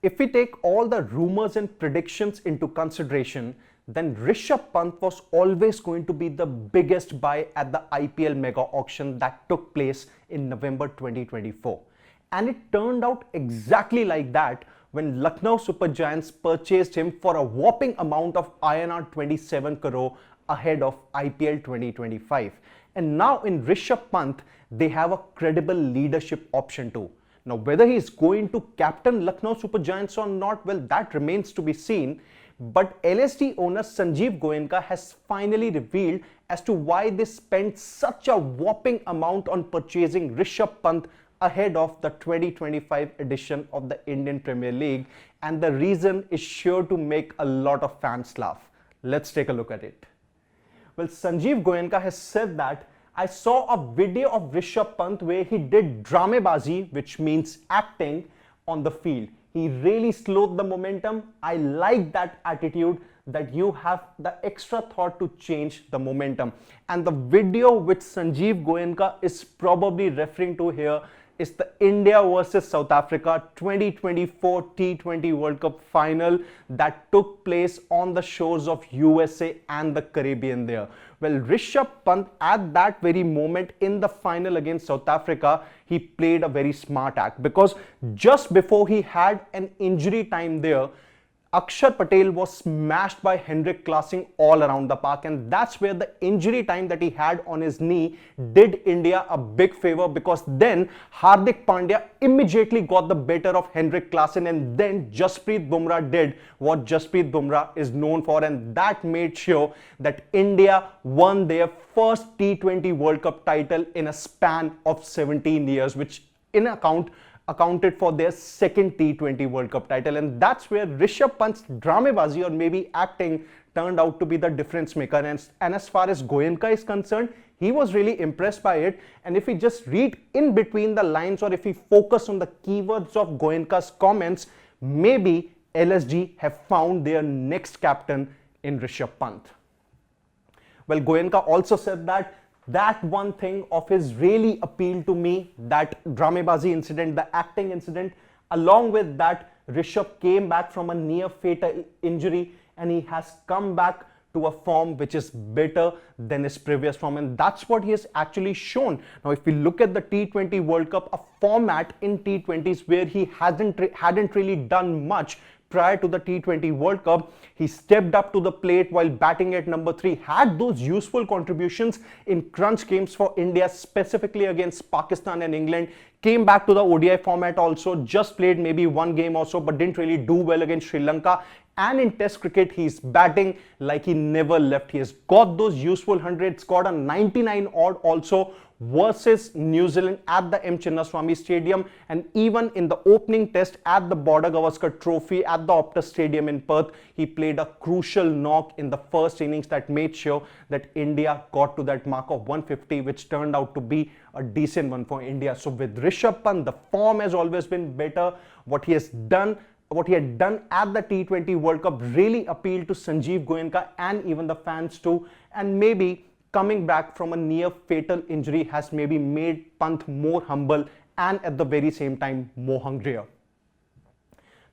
If we take all the rumors and predictions into consideration, then Rishabh Pant was always going to be the biggest buy at the IPL mega auction that took place in November 2024. And it turned out exactly like that when Lucknow Super Giants purchased him for a whopping amount of INR 27 crore ahead of IPL 2025. And now in Rishabh Pant, they have a credible leadership option too. Now, whether he is going to captain Lucknow Super Giants or not, well, that remains to be seen. But LSG owner Sanjiv Goenka has finally revealed as to why they spent such a whopping amount on purchasing Rishabh Pant ahead of the 2025 edition of the Indian Premier League, and the reason is sure to make a lot of fans laugh. Let's take a look at it. Well, Sanjiv Goenka has said that I saw a video of Rishabh Pant where he did dramebazi, which means acting, on the field. He really slowed the momentum. I like that attitude that you have the extra thought to change the momentum. And the video which Sanjiv Goenka is probably referring to here is the India versus South Africa 2024 T20 World Cup final that took place on the shores of USA and the Caribbean there. Well, Rishabh Pant at that very moment in the final against South Africa, he played a very smart act, because just before he had an injury time there, Akshar Patel was smashed by Henrik Claessing all around the park, and that's where the injury time that he had on his knee did India a big favor, because then Hardik Pandya immediately got the better of Henrik Claessing, and then Jasprit Bumrah did what Jasprit Bumrah is known for, and that made sure that India won their first T20 World Cup title in a span of 17 years, which accounted for their second T20 World Cup title. And that's where Rishabh Pant's dramebazi, or maybe acting, turned out to be the difference maker. And as far as Goyenka is concerned, he was really impressed by it. And if we just read in between the lines, or if we focus on the keywords of Goenka's comments, maybe LSG have found their next captain in Rishabh Pant. Well, Goyenka also said that one thing of his really appealed to me, that dramebazi incident, the acting incident. Along with that, Rishabh came back from a near fatal injury, and he has come back to a form which is better than his previous form, and that's what he has actually shown. Now, if we look at the T20 World Cup, a format in T20s where he hadn't really done much prior to the T20 World Cup, he stepped up to the plate while batting at number 3, had those useful contributions in crunch games for India, specifically against Pakistan and England, came back to the ODI format also, just played maybe one game or so, but didn't really do well against Sri Lanka. And in Test cricket, he's batting like he never left. He has got those useful 100, scored a 99 odd also versus New Zealand at the M. Chinnaswamy Stadium, and even in the opening test at the Border Gavaskar Trophy at the Optus Stadium in Perth, he played a crucial knock in the first innings that made sure that India got to that mark of 150, which turned out to be a decent one for India. So with Rishabh Pant, the form has always been better. What he had done at the T20 World Cup really appealed to Sanjiv Goenka and even the fans too, and maybe coming back from a near fatal injury has maybe made Pant more humble and at the very same time more hungrier.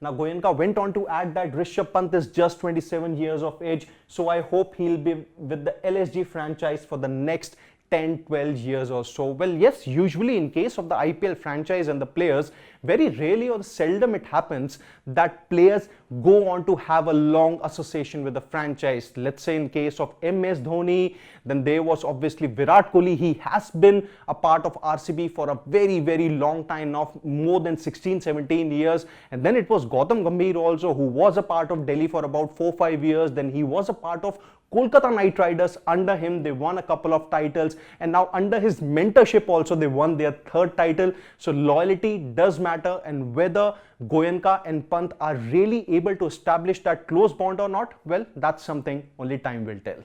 Now, Goyenka went on to add that Rishabh Pant is just 27 years of age, so I hope he'll be with the LSG franchise for the next 10-12 years or so. Well, yes, usually in case of the IPL franchise and the players, very rarely or seldom it happens that players go on to have a long association with the franchise. Let's say in case of MS Dhoni, then there was obviously Virat Kohli. He has been a part of RCB for a very, very long time now, more than 16-17 years. And then it was Gautam Gambhir also, who was a part of Delhi for about 4-5 years. Then he was a part of Kolkata Knight Riders. Under him, they won a couple of titles, and now under his mentorship also, they won their 3rd title. So loyalty does matter, and whether Goyenka and Pant are really able to establish that close bond or not, well, that's something only time will tell.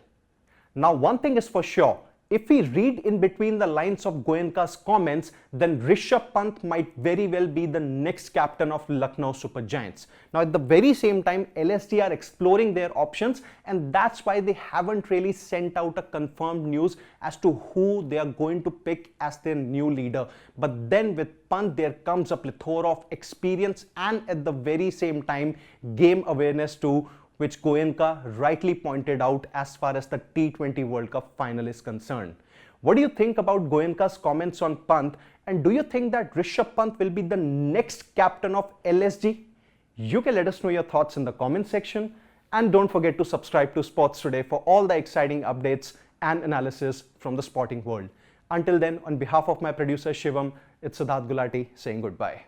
Now, one thing is for sure, if we read in between the lines of Goenka's comments, then Rishabh Pant might very well be the next captain of Lucknow Super Giants. Now, at the very same time, LSG are exploring their options, and that's why they haven't really sent out a confirmed news as to who they are going to pick as their new leader. But then with Pant, there comes a plethora of experience and at the very same time, game awareness too, which Goyenka rightly pointed out as far as the T20 World Cup final is concerned. What do you think about Goyenka's comments on Pant, and do you think that Rishabh Pant will be the next captain of LSG? You can let us know your thoughts in the comment section, and don't forget to subscribe to Sports Today for all the exciting updates and analysis from the sporting world. Until then, on behalf of my producer Shivam, it's Siddharth Gulati saying goodbye.